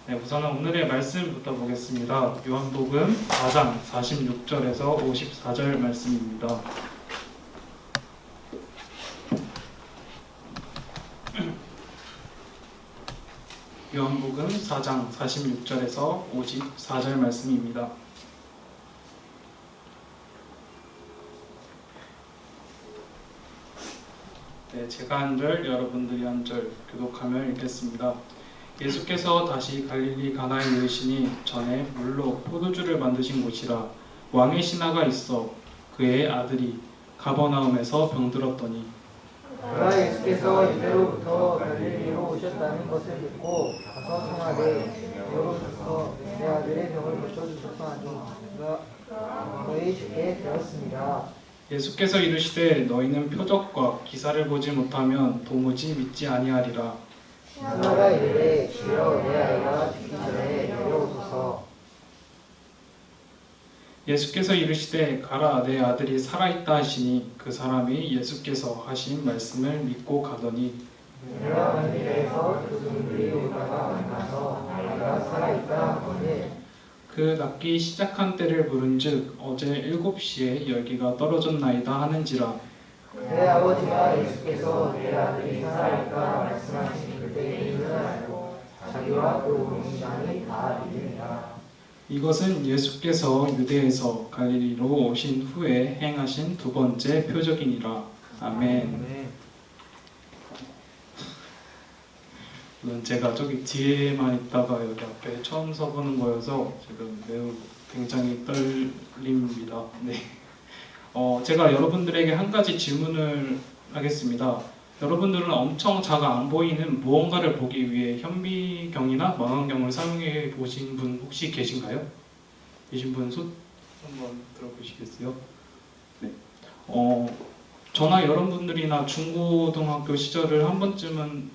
네, 우선은 오늘의 말씀부터 보겠습니다. 요한복음 4장 46절에서 54절 말씀입니다. 요한복음 4장 46절에서 54절 말씀입니다. 네, 제가 한 절, 여러분들이 한 절 교독하며 읽겠습니다. 예수께서 다시 갈릴리 가나에 이르시니 전에 물로 포도주를 만드신 곳이라 왕의 신하가 있어 그의 아들이 가버나움에서 병들었더니 그러나 예수께서 이대로부터 갈릴리로 오셨다는 것을 듣고 가서 청하되 여로부터 내 아들의 병을 고쳐주소서 하니 그가 너희 주께 되었습니다. 예수께서 이르시되 너희는 표적과 기사를 보지 못하면 도무지 믿지 아니하리라. 신하가 이르되 주여 내 아이가 죽기 전에 내려오소서. 예수께서 이르시되 가라 내 아들이 살아있다 하시니 그 사람이 예수께서 하신 말씀을 믿고 가더니 내려가는 길에서 그분들이 오다가 만나서 아이가 살아있다 하거늘 그 낫기 시작한 때를 물은즉 어제 7시에 열기가 떨어졌나이다 하는지라. 내 아버지가 예수께서 내 아들이 살아있다 말씀하신 그때에 일어나고 자기와 그 온 집안이 다 믿으니라. 이것은 예수께서 유대에서 갈릴리로 오신 후에 행하신 두 번째 표적이니라. 아멘. 물론 제가 저기 뒤에만 있다가 여기 앞에 처음 서보는 거여서 지금 매우 굉장히 떨립니다. 네. 제가 여러분들에게 한 가지 질문을 하겠습니다. 여러분들은 엄청 잘 안 보이는 무언가를 보기 위해 현미경이나 망원경을 사용해 보신 분 혹시 계신가요? 계신 분 손 한번 들어보시겠어요? 네. 저나 여러분들이나 중고등학교 시절에 한 번쯤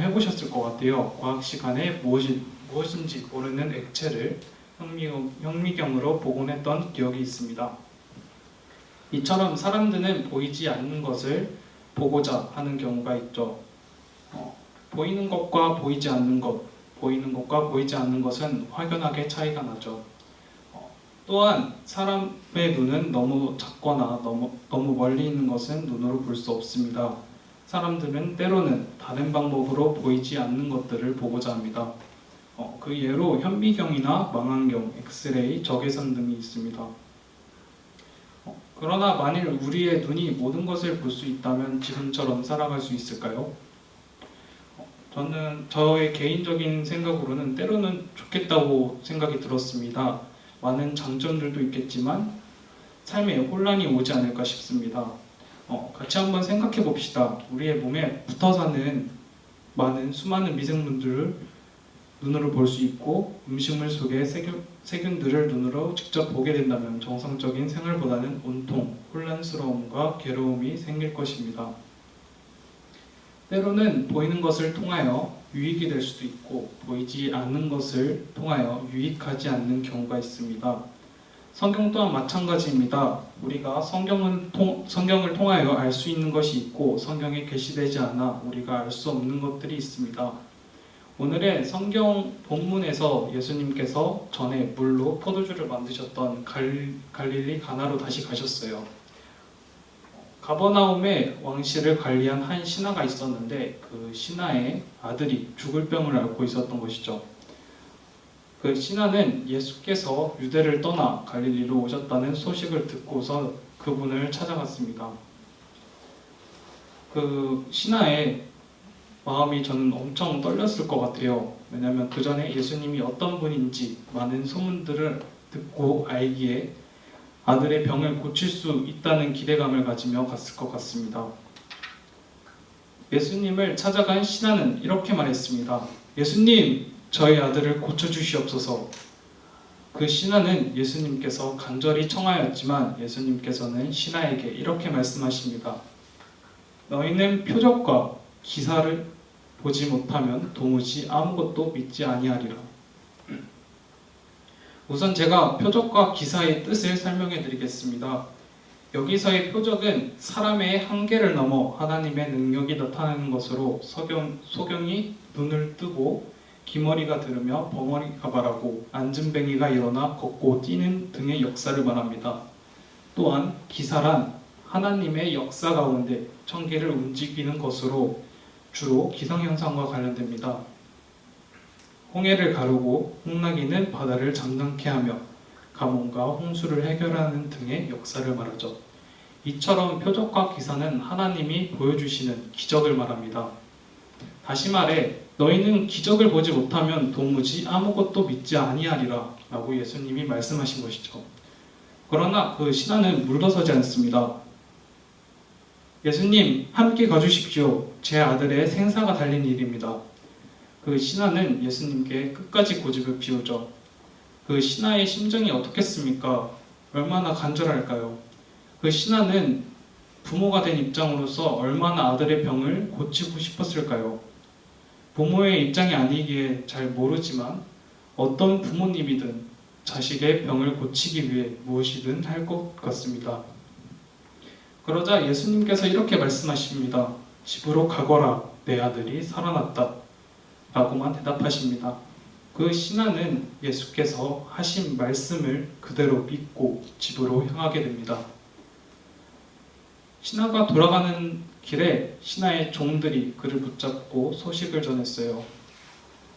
해보셨을 것 같아요. 과학 시간에 무엇인지 모르는 액체를 현미경으로 복원했던 기억이 있습니다. 이처럼 사람들은 보이지 않는 것을 보고자 하는 경우가 있죠. 보이는 것과 보이지 않는 것, 보이는 것과 보이지 않는 것은 확연하게 차이가 나죠. 또한 사람의 눈은 너무 작거나 너무 멀리 있는 것은 눈으로 볼 수 없습니다. 사람들은 때로는 다른 방법으로 보이지 않는 것들을 보고자 합니다. 그 예로 현미경이나 망원경, 엑스레이, 적외선 등이 있습니다. 그러나 만일 우리의 눈이 모든 것을 볼 수 있다면 지금처럼 살아갈 수 있을까요? 저는 저의 개인적인 생각으로는 때로는 좋겠다고 생각이 들었습니다. 많은 장점들도 있겠지만 삶에 혼란이 오지 않을까 싶습니다. 같이 한번 생각해 봅시다. 우리의 몸에 붙어 사는 수많은 미생물들을 눈으로 볼 수 있고 음식물 속의 세균들을 눈으로 직접 보게 된다면 정상적인 생활보다는 온통 혼란스러움과 괴로움이 생길 것입니다. 때로는 보이는 것을 통하여 유익이 될 수도 있고 보이지 않는 것을 통하여 유익하지 않는 경우가 있습니다. 성경 또한 마찬가지입니다. 우리가 성경을 통하여 알 수 있는 것이 있고 성경에 게시되지 않아 우리가 알 수 없는 것들이 있습니다. 오늘의 성경 본문에서 예수님께서 전에 물로 포도주를 만드셨던 갈릴리 가나로 다시 가셨어요. 가버나움에 왕실을 관리한 한 신하가 있었는데 그 신하의 아들이 죽을 병을 앓고 있었던 것이죠. 그 신하는 예수께서 유대를 떠나 갈릴리로 오셨다는 소식을 듣고서 그분을 찾아갔습니다. 그 신하의 마음이 저는 엄청 떨렸을 것 같아요. 왜냐하면 그 전에 예수님이 어떤 분인지 많은 소문들을 듣고 알기에 아들의 병을 고칠 수 있다는 기대감을 가지며 갔을 것 같습니다. 예수님을 찾아간 신하는 이렇게 말했습니다. 예수님, 저희 아들을 고쳐주시옵소서. 그 신하는 예수님께서 간절히 청하였지만 예수님께서는 신하에게 이렇게 말씀하십니다. 너희는 표적과 기사를 보지 못하면 도무지 아무것도 믿지 아니하리라. 우선 제가 표적과 기사의 뜻을 설명해 드리겠습니다. 여기서의 표적은 사람의 한계를 넘어 하나님의 능력이 나타나는 것으로 소경이 눈을 뜨고 기머리가 들으며 벙어리가 말하고 앉은뱅이가 일어나 걷고 뛰는 등의 역사를 말합니다. 또한 기사란 하나님의 역사 가운데 천계를 움직이는 것으로 주로 기상현상과 관련됩니다. 홍해를 가르고 홍나기는 바다를 잠잠케 하며 가뭄과 홍수를 해결하는 등의 역사를 말하죠. 이처럼 표적과 기사는 하나님이 보여주시는 기적을 말합니다. 다시 말해 너희는 기적을 보지 못하면 도무지 아무것도 믿지 아니하리라 라고 예수님이 말씀하신 것이죠. 그러나 그 신하는 물러서지 않습니다. 예수님 함께 가주십시오. 제 아들의 생사가 달린 일입니다. 그 신하는 예수님께 끝까지 고집을 피우죠. 그 신하의 심정이 어떻겠습니까? 얼마나 간절할까요? 그 신하는 부모가 된 입장으로서 얼마나 아들의 병을 고치고 싶었을까요? 부모의 입장이 아니기에 잘 모르지만 어떤 부모님이든 자식의 병을 고치기 위해 무엇이든 할 것 같습니다. 그러자 예수님께서 이렇게 말씀하십니다. 집으로 가거라, 내 아들이 살아났다 라고만 대답하십니다. 그 신하는 예수께서 하신 말씀을 그대로 믿고 집으로 향하게 됩니다. 신하가 돌아가는 길에 신하의 종들이 그를 붙잡고 소식을 전했어요.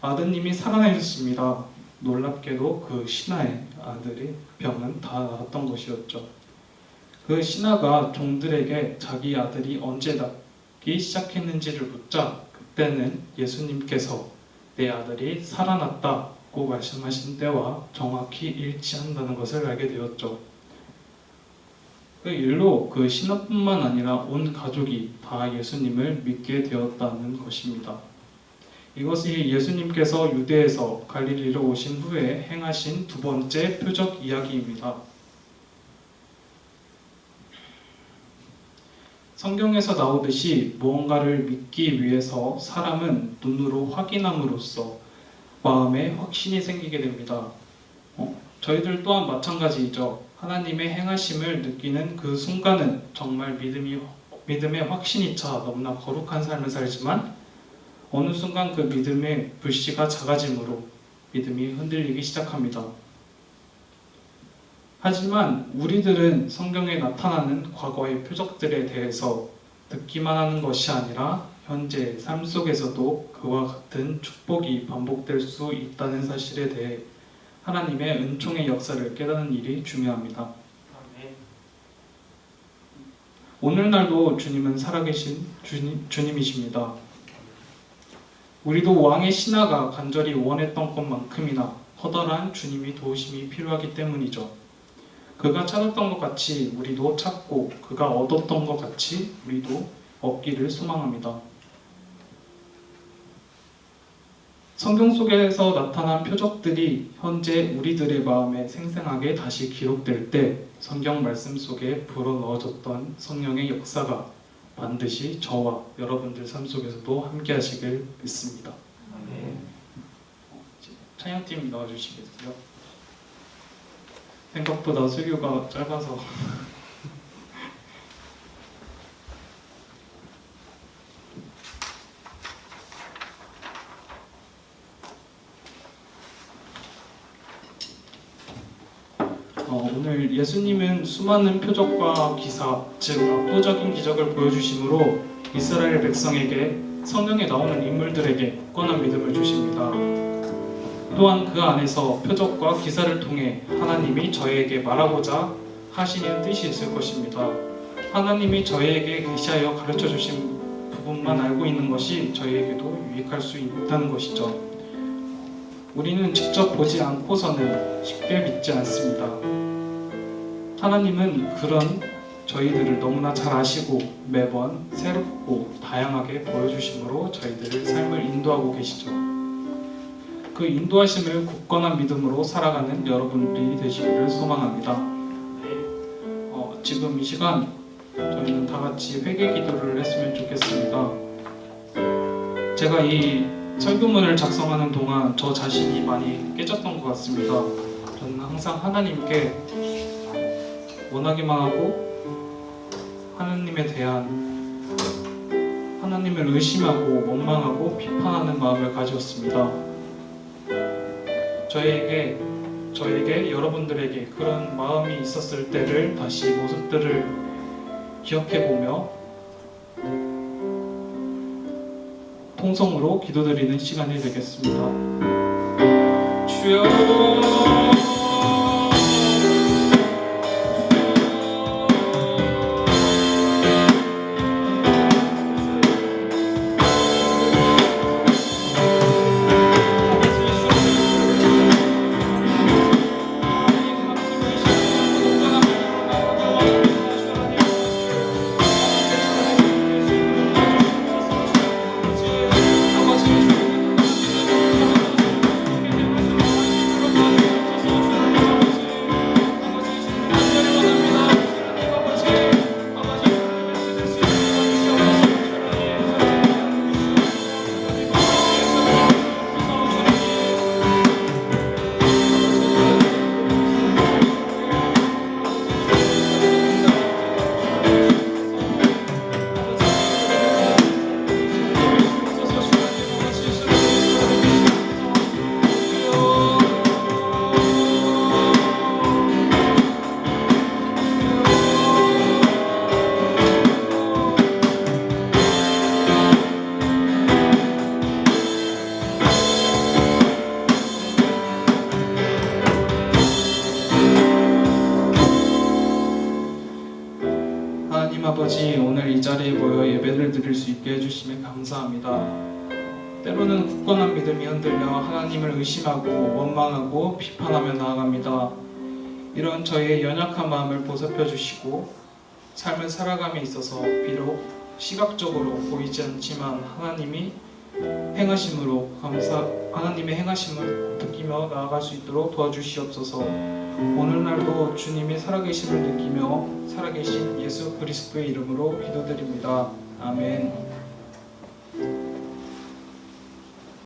아드님이 살아나셨습니다. 놀랍게도 그 신하의 아들의 병은 다 나았던 것이었죠. 그 신하가 종들에게 자기 아들이 언제 낫기 시작했는지를 묻자 그때는 예수님께서 내 아들이 살아났다고 말씀하신 때와 정확히 일치한다는 것을 알게 되었죠. 그 일로 그 신하뿐만 아니라 온 가족이 다 예수님을 믿게 되었다는 것입니다. 이것이 예수님께서 유대에서 갈릴리로 오신 후에 행하신 두 번째 표적 이야기입니다. 성경에서 나오듯이 무언가를 믿기 위해서 사람은 눈으로 확인함으로써 마음에 확신이 생기게 됩니다. 저희들 또한 마찬가지이죠. 하나님의 행하심을 느끼는 그 순간은 정말 믿음의 확신이 차 너무나 거룩한 삶을 살지만 어느 순간 그 믿음의 불씨가 작아지므로 믿음이 흔들리기 시작합니다. 하지만 우리들은 성경에 나타나는 과거의 표적들에 대해서 듣기만 하는 것이 아니라 현재 삶 속에서도 그와 같은 축복이 반복될 수 있다는 사실에 대해 하나님의 은총의 역사를 깨닫는 일이 중요합니다. 오늘날도 주님은 살아계신 주님이십니다. 우리도 왕의 신하가 간절히 원했던 것만큼이나 커다란 주님이 도우심이 필요하기 때문이죠. 그가 찾았던 것 같이 우리도 찾고 그가 얻었던 것 같이 우리도 얻기를 소망합니다. 성경 속에서 나타난 표적들이 현재 우리들의 마음에 생생하게 다시 기록될 때 성경 말씀 속에 불어넣어졌던 성령의 역사가 반드시 저와 여러분들 삶 속에서도 함께 하시길 믿습니다. 찬양팀 나와주시겠어요? 생각보다 수교가 짧아서 오늘 예수님은 수많은 표적과 기사, 즉 압도적인 기적을 보여주심으로 이스라엘 백성에게 성경에 나오는 인물들에게 굳건한 믿음을 주십니다. 또한 그 안에서 표적과 기사를 통해 하나님이 저희에게 말하고자 하시는 뜻이 있을 것입니다. 하나님이 저희에게 계시하여 가르쳐 주신 부분만 알고 있는 것이 저희에게도 유익할 수 있다는 것이죠. 우리는 직접 보지 않고서는 쉽게 믿지 않습니다. 하나님은 그런 저희들을 너무나 잘 아시고 매번 새롭고 다양하게 보여주심으로 저희들의 삶을 인도하고 계시죠. 그 인도하심을 굳건한 믿음으로 살아가는 여러분들이 되시기를 소망합니다. 지금 이 시간 저희는 다 같이 회개 기도를 했으면 좋겠습니다. 제가 이 설교문을 작성하는 동안 저 자신이 많이 깨졌던 것 같습니다. 저는 항상 하나님께 원하기만 하고 하나님에 대한 하나님을 의심하고 원망하고 비판하는 마음을 가졌습니다. 저에게 여러분들에게 그런 마음이 있었을 때를 다시 모습들을 기억해보며 통성으로 기도드리는 시간이 되겠습니다. 주여 하나님 아버지, 오늘 이 자리에 모여 예배를 드릴 수 있게 해주심에 감사합니다. 때로는 굳건한 믿음이 흔들려 하나님을 의심하고 원망하고 비판하며 나아갑니다. 이런 저희의 연약한 마음을 보살펴 주시고 삶을 살아감에 있어서 비록 시각적으로 보이지 않지만 하나님의 행하심을 느끼며 나아갈 수 있도록 도와주시옵소서. 오늘날도 주님의 살아계심을 느끼며 살아계신 예수 그리스도의 이름으로 기도드립니다. 아멘.